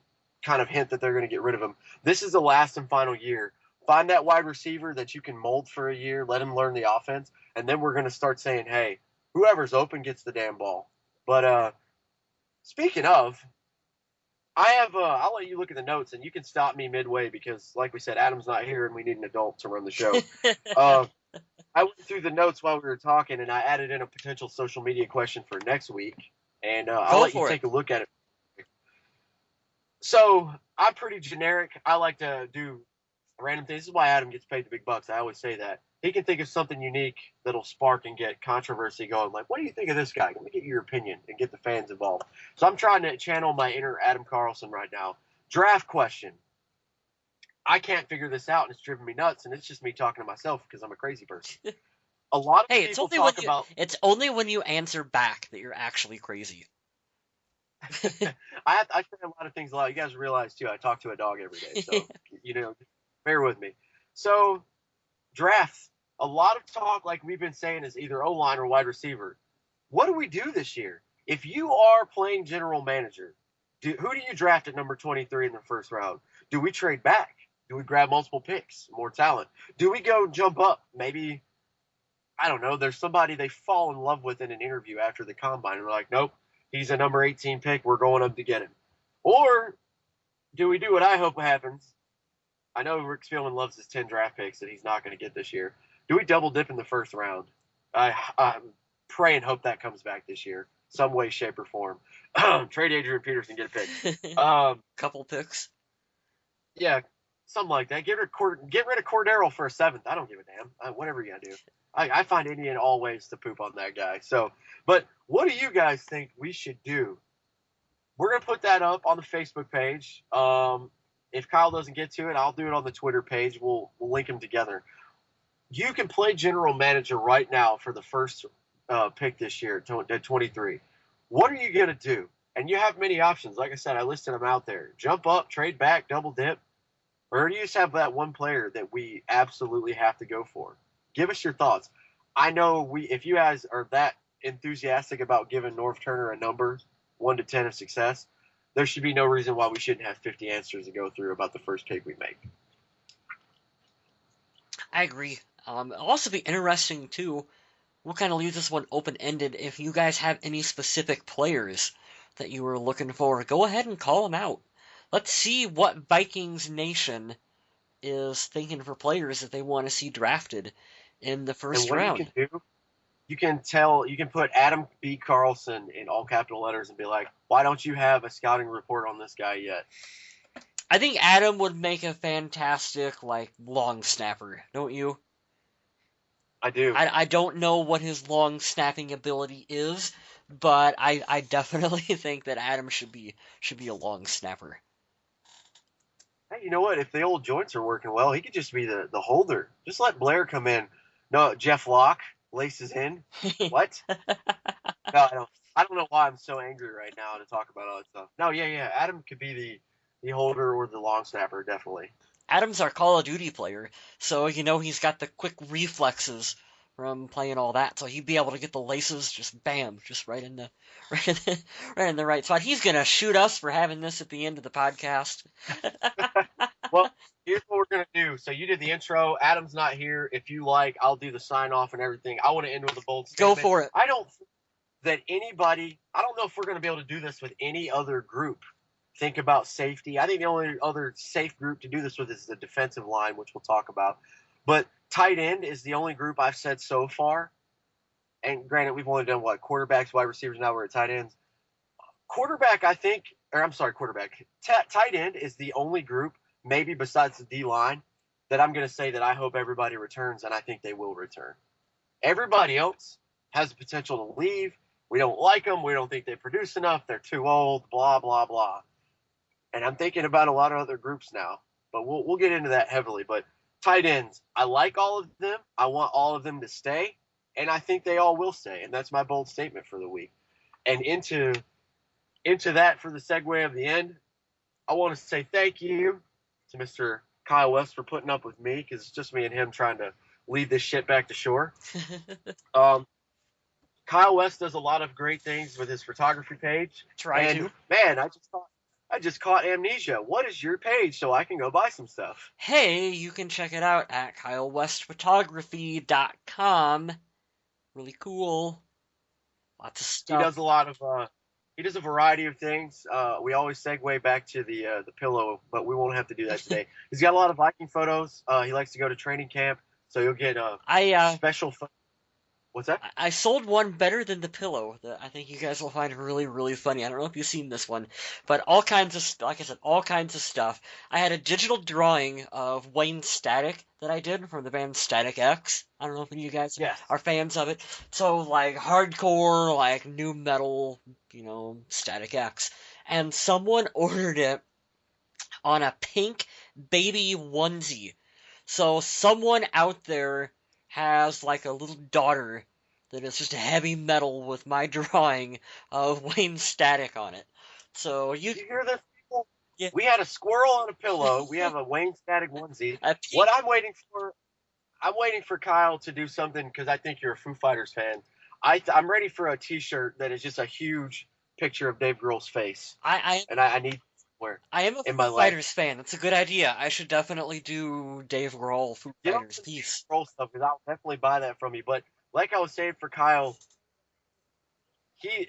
kind of hint that they're going to get rid of him. This is the last and final year. Find that wide receiver that you can mold for a year, let him learn the offense, and then we're going to start saying, hey, whoever's open gets the damn ball. But speaking of, I have I'll let you look at the notes and you can stop me midway because, like we said, Adam's not here and we need an adult to run the show. uh, I went through the notes while we were talking and I added in a potential social media question for next week, and I'll Go let you for it. take a look at it. So I'm pretty generic. I like to do random things. This is why Adam gets paid the big bucks. I always say that. He can think of something unique that'll spark and get controversy going. Like, what do you think of this guy? Let me get your opinion and get the fans involved. So I'm trying to channel my inner Adam Carlson right now. Draft question. I can't figure this out, and it's driven me nuts, and it's just me talking to myself because I'm a crazy person. A lot of Hey, people talk about. it's only when you answer back that you're actually crazy. I say a lot of things a lot. You guys realize too. I talk to a dog every day, so bear with me. So drafts. A lot of talk, like we've been saying, is either O line or wide receiver. What do we do this year? If you are playing general manager, who do you draft at number 23 in the first round? Do we trade back? Do we grab multiple picks, more talent? Do we go jump up? Maybe, I don't know, there's somebody they fall in love with in an interview after the combine, and they're like, nope, he's a number 18 pick. We're going up to get him. Or do we do what I hope happens? I know Rick Spielman loves his 10 draft picks that he's not going to get this year. Do we double dip in the first round? I pray and hope that comes back this year. some way, shape, or form. Trade Adrian Peterson, get a pick. Couple picks. Yeah, something like that. Get rid of Cordero for a 7th. I don't give a damn. Whatever you gotta do. I find any and all ways to poop on that guy. So, but what do you guys think we should do? We're gonna put that up on the Facebook page. If Kyle doesn't get to it, I'll do it on the Twitter page. We'll link them together. You can play general manager right now for the first pick this year at 23. What are you gonna do? And you have many options. Like I said, I listed them out there. Jump up, trade back, double dip. Or do you just have that one player that we absolutely have to go for? Give us your thoughts. I know if you guys are that enthusiastic about giving North Turner a number, 1 to 10 of success, there should be no reason why we shouldn't have 50 answers to go through about the first pick we make. I agree. It'll also be interesting, too. We'll kind of leave this one open-ended. If you guys have any specific players that you were looking for, go ahead and call them out. Let's see what Vikings Nation is thinking for players that they want to see drafted in the first round. And what you can do, you can put Adam B. Carlson in all capital letters and be like, why don't you have a scouting report on this guy yet? I think Adam would make a fantastic, long snapper, don't you? I do. I don't know what his long snapping ability is, but I definitely think that Adam should be a long snapper. Hey, you know what? If the old joints are working well, he could just be the holder. Just let Blair come in. No, Jeff Locke laces in. What? No, I don't know why I'm so angry right now to talk about all that stuff. No, yeah. Adam could be the holder or the long snapper, definitely. Adam's our Call of Duty player, so he's got the quick reflexes from playing all that, so he'd be able to get the laces just bam, just right in the right spot. He's gonna shoot us for having this at the end of the podcast. Well, here's what we're gonna do. So you did the intro. Adam's not here. If you like, I'll do the sign off and everything. I want to end with a bold statement. Go for it. I don't know if we're gonna be able to do this with any other group. Think about safety. I think the only other safe group to do this with is the defensive line, which we'll talk about. But tight end is the only group I've said so far. And granted, we've only done quarterbacks, wide receivers, now we're at tight ends. Tight end is the only group, maybe besides the D-line, that I'm going to say that I hope everybody returns, and I think they will return. Everybody else has the potential to leave. We don't like them. We don't think they produce enough. They're too old, blah, blah, blah. And I'm thinking about a lot of other groups now, but we'll get into that heavily. But tight ends, I like all of them. I want all of them to stay, and I think they all will stay. And that's my bold statement for the week. And into that for the segue of the end, I want to say thank you to Mr. Kyle West for putting up with me, because it's just me and him trying to lead this shit back to shore. Kyle West does a lot of great things with his photography page. Man, I just caught amnesia. What is your page so I can go buy some stuff? Hey, you can check it out at kylewestphotography.com. Really cool. Lots of stuff. He does a variety of things. We always segue back to the pillow, but we won't have to do that today. He's got a lot of Viking photos. He likes to go to training camp, so you'll get special photos. What's that? I sold one better than the pillow that I think you guys will find really, really funny. I don't know if you've seen this one, but all kinds of stuff. I had a digital drawing of Wayne Static that I did from the band Static X. I don't know if any of you guys are fans of it. So, hardcore, new metal, Static X. And someone ordered it on a pink baby onesie. So someone out there has a little daughter that is just heavy metal with my drawing of Wayne Static on it. So you hear this, people? Yeah. We had a squirrel on a pillow. We have a Wayne Static onesie. What I'm waiting for Kyle to do something, because I think you're a Foo Fighters fan. I'm ready for a T-shirt that is just a huge picture of Dave Grohl's face. I need. I am a Foo Fighters fan. That's a good idea. I should definitely do Dave Grohl Foo Fighters piece. Grohl stuff, because I'll definitely buy that from you. But like I was saying for Kyle,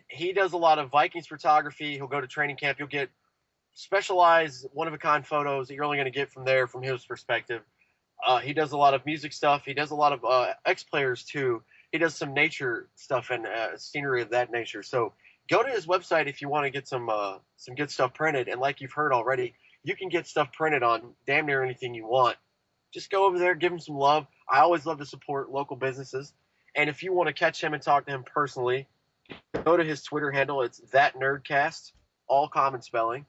he does a lot of Vikings photography. He'll go to training camp. You'll get specialized, one-of-a-kind photos that you're only going to get from there from his perspective. He does a lot of music stuff. He does a lot of ex-players too. He does some nature stuff and scenery of that nature. So go to his website if you want to get some good stuff printed. And like you've heard already, you can get stuff printed on damn near anything you want. Just go over there, give him some love. I always love to support local businesses. And if you want to catch him and talk to him personally, go to his Twitter handle. It's ThatNerdCast, all common spelling.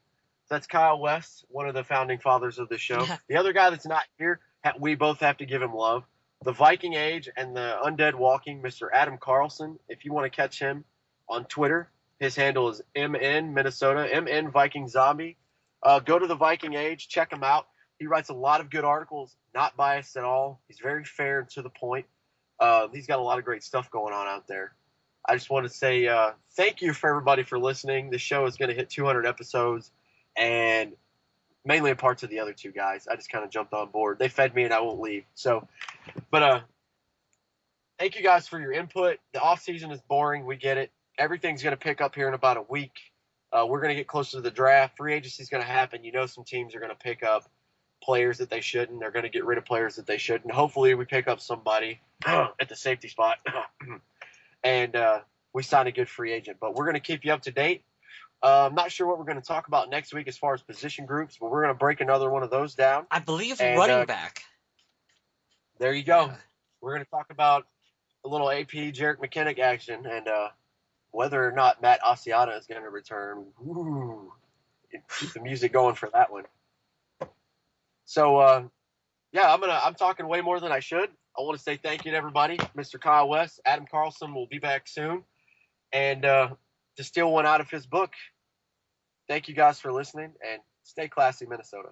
That's Kyle West, one of the founding fathers of this show. The other guy that's not here, we both have to give him love. The Viking Age and the Undead Walking, Mr. Adam Carlson. If you want to catch him on Twitter, his handle is MN Minnesota, MN Viking Zombie. Go to the Viking Age, check him out. He writes a lot of good articles, not biased at all. He's very fair and to the point. He's got a lot of great stuff going on out there. I just want to say thank you for everybody for listening. The show is going to hit 200 episodes, and mainly in parts of the other two guys. I just kind of jumped on board. They fed me, and I won't leave. But thank you guys for your input. The off season is boring. We get it. Everything's going to pick up here in about a week. We're going to get closer to the draft. Free agency is going to happen. You know, some teams are going to pick up players that they shouldn't. They're going to get rid of players that they shouldn't. Hopefully, we pick up somebody at the safety spot, and we sign a good free agent. But we're going to keep you up to date. I'm not sure what we're going to talk about next week as far as position groups, but we're going to break another one of those down. I believe running back. There you go. Yeah. We're going to talk about a little AP Jarek McKinnick action and whether or not Matt Asiata is going to return. Ooh, keep the music going for that one. So, yeah, I'm talking way more than I should. I want to say thank you to everybody. Mr. Kyle West, Adam Carlson will be back soon. And to steal one out of his book, thank you guys for listening, and stay classy, Minnesota.